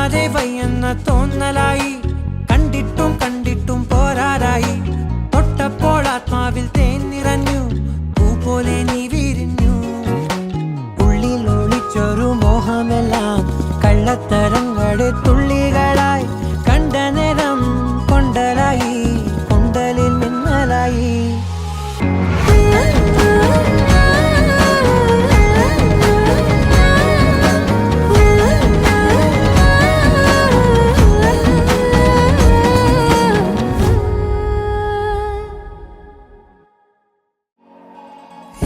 കാണാതെ വയ്യെന്ന തോന്നലായി, കണ്ടിട്ടും കണ്ടിട്ടും പോരാതായി. തൊട്ടപ്പോൾ ആത്മാവിൽ തേൻ നിറഞ്ഞു, പൂ പോലെ നീ വിരിഞ്ഞു. ഉള്ളിൽ ഒളിച്ചൊരു മോഹമെല്ലാം കള്ളത്തരങ്ങളുടെ തുള്ളികളായി, കണ്ട നേരം കൊണ്ടലായി, കൊണ്ടലിൽ മിന്നലായി.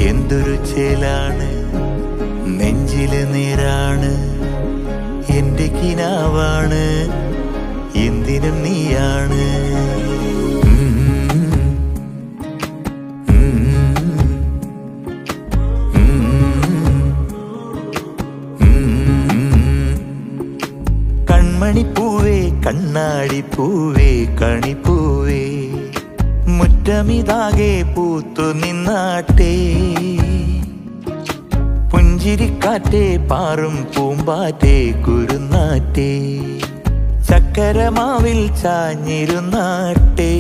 എന്തൊരു ചേലാണ്, നെഞ്ചില് നീരാണ്, എന്റെ കിനാവാണ്, എന്തിനും നീയാണ്. കൺമണിപ്പൂവേ കണ്ണാടിപ്പൂവേ കണിപ്പൂവേ, മുറ്റമിതാകെ പൂത്തു നിന്നാട്ടെ. പുഞ്ചിരിക്കാറ്റേ പാറും പൂമ്പാറ്റേ കുരുന്നാറ്റേ, ചക്കരമാവിൽ ചാഞ്ഞിരുന്നാട്ടെ.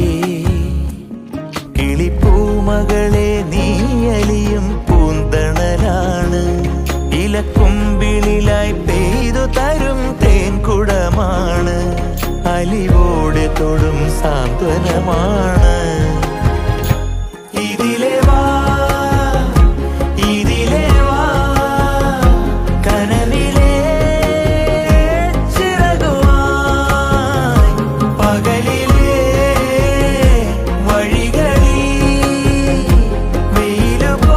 കിളിപ്പൂമകളെ നീയലിയും പൂന്തണലാണ്, ഇലക്കുമ്പിളിലായി പെയ്തു തരും തേൻകുടമാണ്, അലിവോടെ തൊടും സാന്ത്വനമാണ്. ഇതിലെ വാ ഇതിലെ വാ, കനവിലെ ചിറകുമായി, പകലിലെ വഴികളിൽ വെയിലുപോലണയുവാൻ.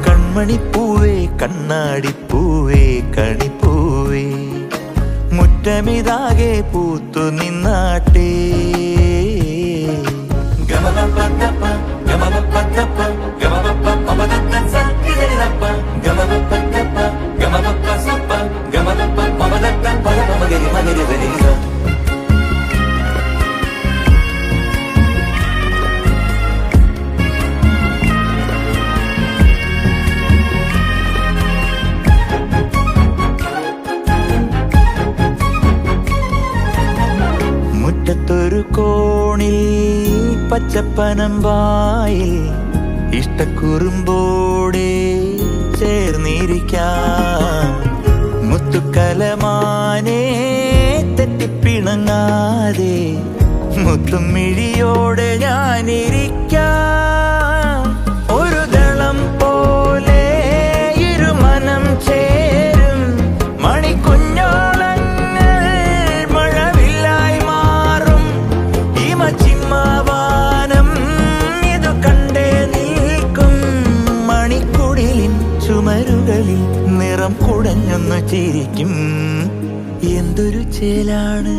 കൺമണിപ്പൂവേ കണ്ണാടിപ്പൂവേ കണിപ്പൂവേ, മുറ്റമിതാകെ പൂത്തു നിന്നാട്ടെ. മുറ്റത്തൊരു കോണിൽ പച്ചപ്പനമ്പായിൽ, ഇഷ്ടക്കുറുമ്പോടെ ചേർന്നിരിക്കാം. മുത്തുക്കലമാനെ തെറ്റിപ്പിണങ്ങാതെ, മുത്തും മിഴിയോടെ ഞാനിരിക്കാം. ഒരു ദളം പോലെ ഇരുമനം ചേരും മണിക്കുഞ്ഞോളങ്ങൾ മഴവില്ലായി മാറും. ഹിമചിമ്മാവാനം ഇതു കണ്ടേ നിൽക്കും, മണിക്കുടിലിൻ ചുമരുകളിൽ നിറം കുടഞ്ഞൊന്നു ചിരിക്കും. എന്തൊരു ചേലാണ്,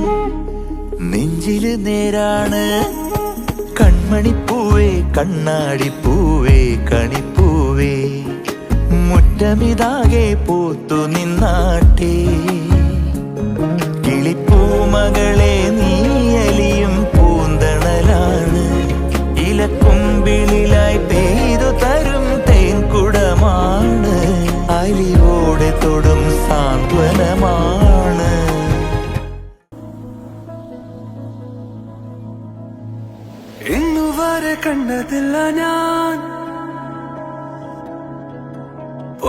നെഞ്ചില് നേരാണ്, കൺമണിപ്പൂവേ കണ്ണാടിപ്പൂവേ കണിപ്പൂവേ, മുറ്റമിതാകെ പൂത്തു നിന്നാട്ടെ. കിളിപ്പൂമകളെ നീയലിയും പൂന്തണലാണ്, ഇലക്കുമ്പിളിലായി പെയ്തു തരും തേൻകുടമാണ്, അലിവോടെ തൊടും സാന്ത്വനമാണ്. ഇന്നുവരെ കണ്ടതില്ല ഞാൻ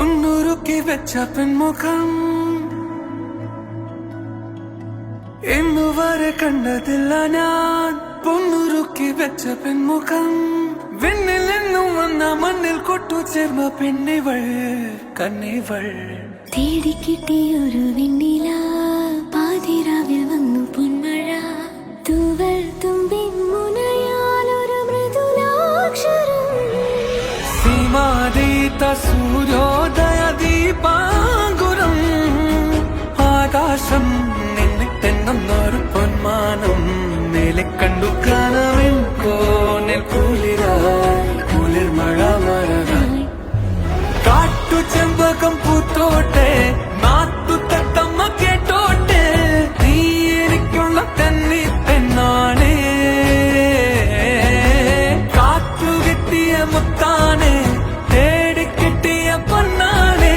ഒന്നുരുക്കി വെച്ച പെൺമുഖം, ഇന്നുവരെ കണ്ടതില്ല ഞാൻ പൊന്നുരുക്കി വെച്ച പെൺമുഖം. വിണ്ണിൽ നിന്നും വന്ന മണ്ണിൽ കൊട്ടു ചേർന്ന പെണ്ണിവൾ കണ്ണിവൾ. തേടിക്കിട്ടിയൊരു വെണ്ണില, പാതിരാവിൽ വന്നു പൊന്മഴ, തൂവൽ തുമ്പിൻ മുനയാലൊരു മൃദുലാക്ഷരം. സീമാതീത സൂര്യോദയ ദീപാങ്കുരം, ആകാശം നിന്നിട്ടെന്നൊരു പൊന്മാനം, മേലെ കണ്ടു കനവിൻ കോണിൽ കുളിരായി കുളിർ മഴ മരകായി. കാട്ടു ചെമ്പകം പൂത്തോട്ടെ, നാട്ടു തത്തമ്മ കേട്ടോട്ടെ, നീ എനിക്കുള്ള തന്നി പെണ്ണാണേ. കാറ്റു കിട്ടിയ മുത്താനെ, തേടി കിട്ടിയ പൊന്നാണേ.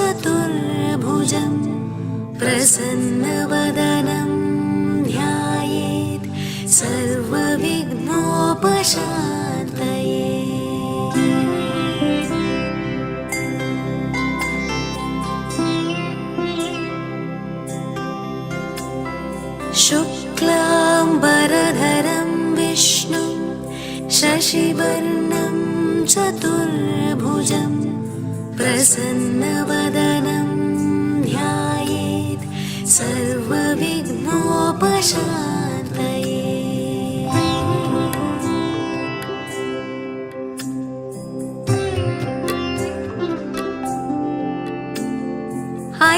चतुर्भुजं प्रसन्नवदनं ध्यायेत् सर्वविघ्नोपशान्तये। शुक्लाम्बरधरं विष्णुं शशिवर्णं चतुर्भुजं प्रसन्नवदनं ध्यायेत् सर्वविघ्नोपशान्तये।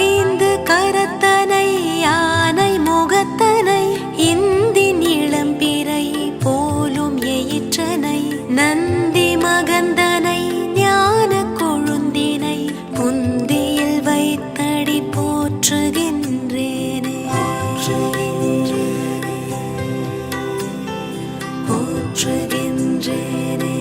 ஐந்து கரத்தனை யானை முகத்தனை இந்தின் இளம்பிறை போலும் எயிற்றனை நந்தி மகந்தனை ஞான கொழுந்தினை புந்தியில் வைத்தடி போற்றுகின்றேனே போற்றுகின்றேனே.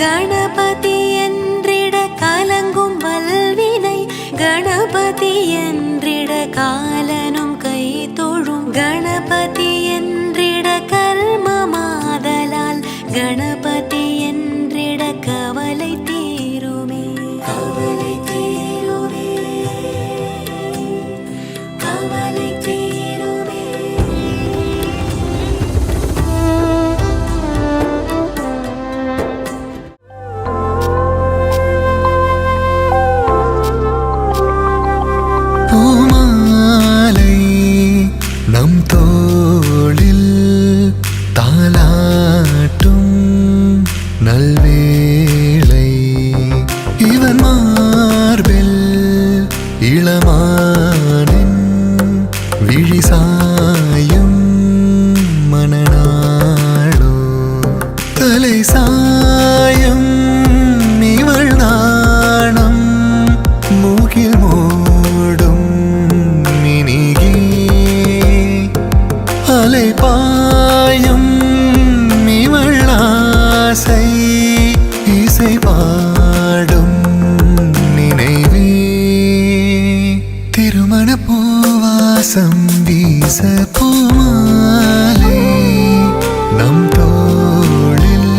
கணபதி என்றிட கலங்கும் வல்வினை கணபதி என்றிட காலனும் கை தொழும் கணபதி என்றிட கர்மமாதலால் கணபதி என்றிட கவலை தீருமே கவலை தீருமே கவலை தீருமே. பூமாலை நம் தோளில் தாலாட்டும் நல்வேளை இவன் மார்பில் இளமானின் விழி சாயும் மணநாளோ தலை சாயும் இவள் நாணம் மூகில் மூடும் மினிகே அலை பாயும் இவள் ஆசை இசை பாடும் நினைவே திருமண பூவாசம் வீச பூமாலை நம் தோளில்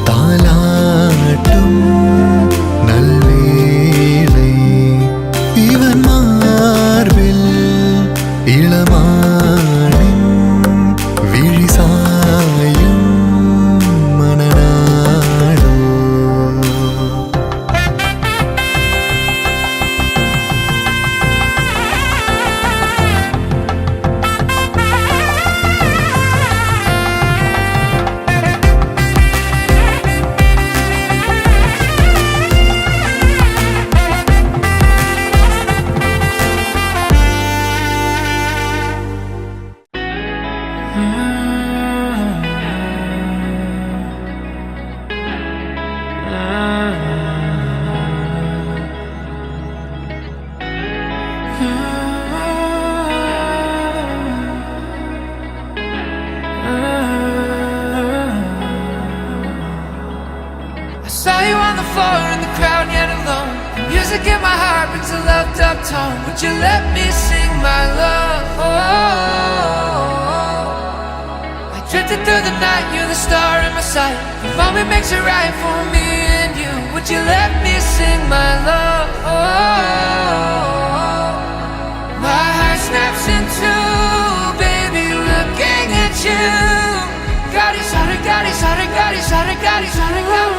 தாலாட்டும் நல்வேளை இவன் மார்பில் இளமானின் விழி சாயும் மணநாளோ. I saw you on the floor in the crowd yet alone. The music in my heart brings a loved up tone. Would you let me sing my love? I drifted through the night, you're the star in my sight. The moment makes it right for me and you. Would you let me sing my love? My heart snaps in two, baby, looking at you. Gadi, sorry, gadi, sorry, gadi, sorry, gadi, sorry, gadi.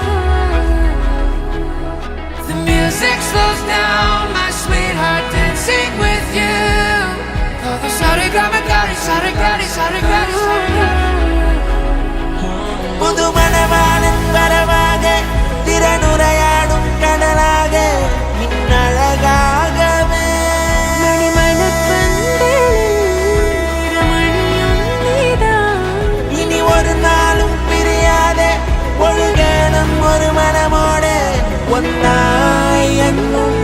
The music slows down, my sweetheart, dancing with you. Oh, the sorry, gadi, gadi, sorry, gadi, sorry, gadi, sorry, gadi. புது மணவாளன் வரவாக திறனுரையாடும் கடலாக மின்னழகாகவே இனி ஒரு நாளும் பிரியாதே ஒழுகணும் ஒரு மனமோடு ஒன்னாய் என்னும்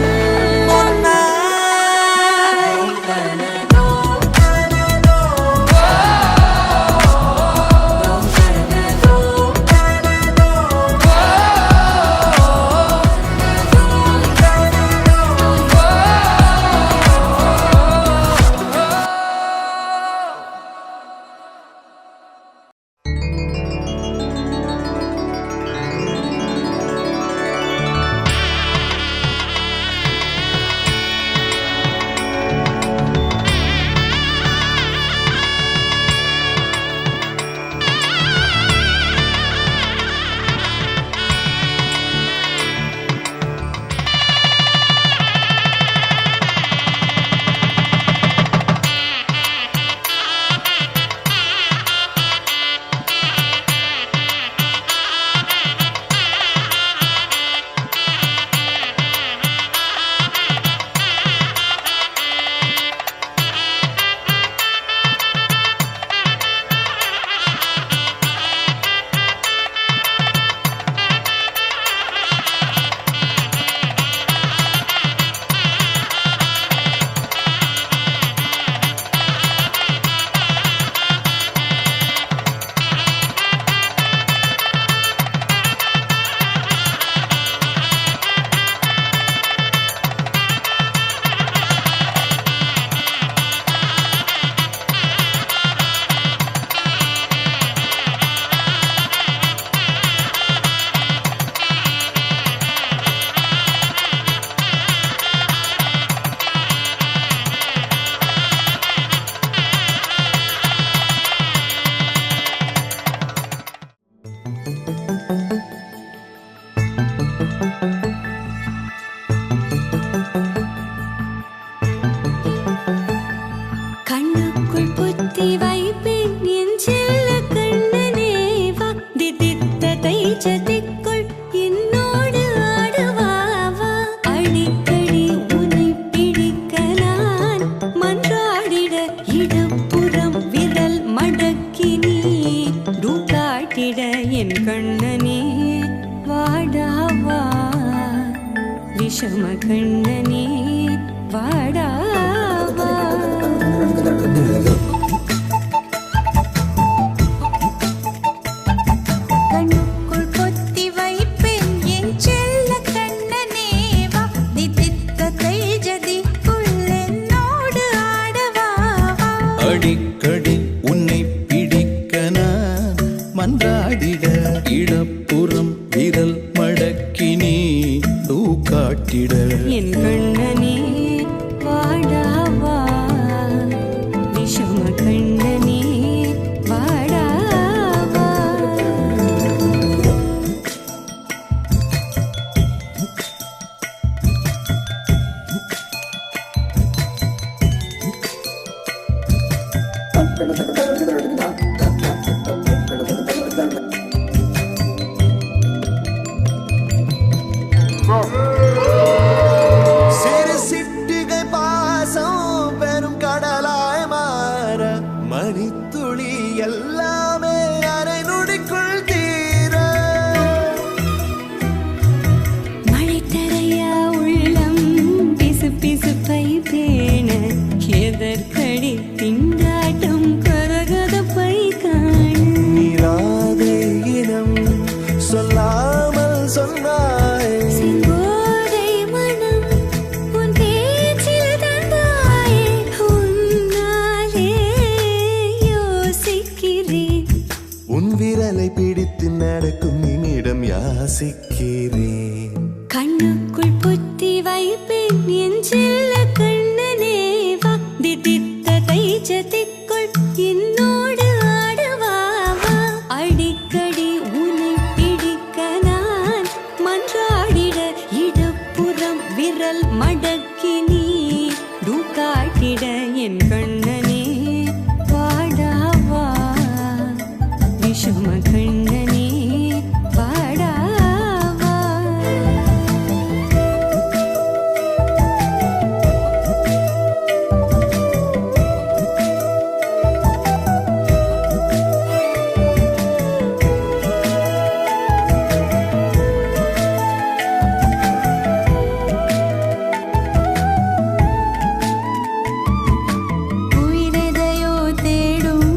ஒன்னாய். கண்ணனே வாடாவா விஷம கண்ணனே வாடாவா கண்ணுக்குள் பொத்தி வைப்பேன் என் செல்ல கண்ணனே வா தித்தித்ததை ஜதிக்குள் என்னோடு ஆடவா அடிக்கடி உன்னை பிடிக்க நான் மன்றாடிட இடப்புறம் விரல் மடக்கி நீ தூக்காட்டிட என் கண்ணனே வாடாவா விஷம கண்ணனே வாடாவா சிறு சிட்டுகை பாசம் பெரும் கடலாய் மாற மணித்துளி எல்லாமே அரை நொடிக்குள் தீர மழை தரையா உள்ளம் பிசு பிசுப்பை பேண எதற்கடி திண்டாட்டம் கரகதப்பை காண நீராதே இனம் சொல்லாமல் சொன்னாய் செங்கோதை மனம் உன் பேச்சில் தந்தாயே உன்னாலே யோசிக்கிறேன் உன் விரலை பிடித்து நடக்கும் என்னிடம் யாசிக்கிறேன் கண்ணுக்குள் பொத்தி வைப்பேன் என் செல்ல கண்ணனே வா தித்தித்ததை ஜதிக்குள் என்னோடு ஆடவா வா அடிக்கடி உன்னை பிடிக்க நான் மன்றாடிட இடப்புறம் விரல் மடக்கி நீ தூக்காட்டிட என் கண்ணனே வாடாவா விஷம கண்ணனே வாடாவா உயிரெதையோ தேடும்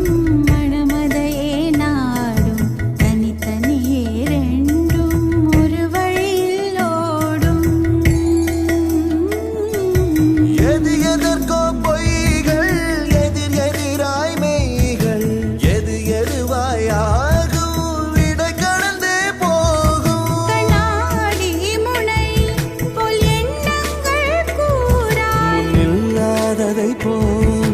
மனமதையே நாடும் தனித்தனியே ரெண்டும் ஒரு வழியில் ஓடும் எது எதற்கோ பொய்கள் எதிர் எதிராய் மெய்கள் எது எதுவாய் ஆகும் விடை கடந்தே போகும் கண்ணாடி முனை போல் எண்ணங்கள் கூறா இல்லாததை போல்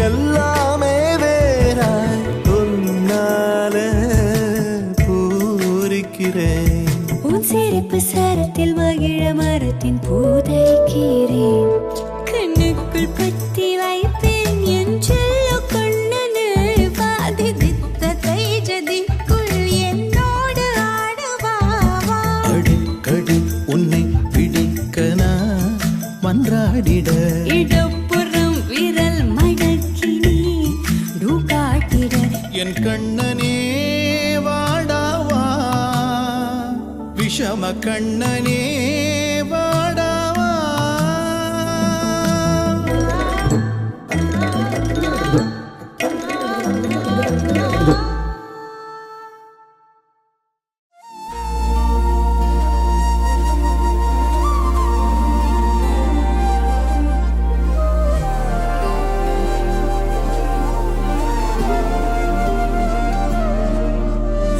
எல்லாமே வேறாய் உன்னால பூரிக்கிறேன் உன் சிரிப்பு சரத்தில் மகிழ மரத்தின் பூதைக்கிறேன் கண்ணுக்குள் பத்தி வைப்பேன் என் செல்ல கண்ணனே வாதி தித்ததை ஜதிக்குள் என்னோடு ஆடவா வா அடிக்கடி உன்னை பிடிக்க நான் மன்றாடிட இடப்புறம் விரல் மடக்கி நீ தூக்காட்டிட என் கண்ணனே வாடாவா விஷம கண்ணனே வாடாவா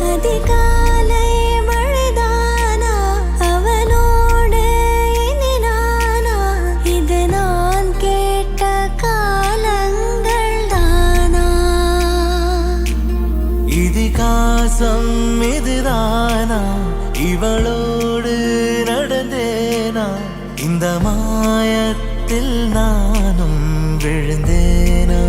அதிகாலை மழைதானா அவனோடு இனி நானா இது நான் கேட்ட காலங்கள் தானா இதிகாசம் இதுதானா இவளோடு நடந்தேனா இந்த மாயத்தில் நானும் விழுந்தேனா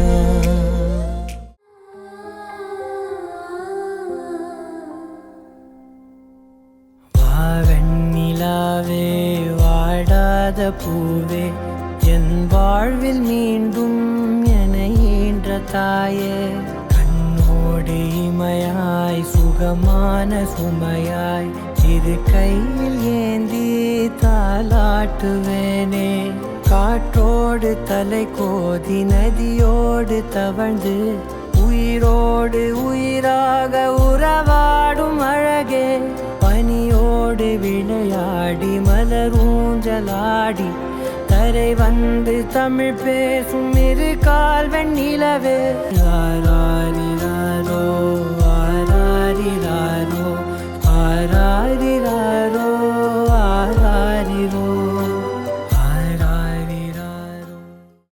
வாவெண்ணிலாவே வாடாத பூவே என் வாழ்வில் மீண்டும் என ஈன்ற தாயே கண்ணோடு இமையாய் சுகமான சுமையாய் இரு கையில் ஏந்தி தாலாட்டுவேனே. காற்றோடு தலை கோதி நதியோடு தவழ்ந்து உயிரோடு உயிராக உறவாடும் அழகே. பனியோடு விளையாடி மலரூஞ்சலாடி கரை வந்து தமிழ் பேசும் இரு கால் வெண்ணிலவே. யாரோ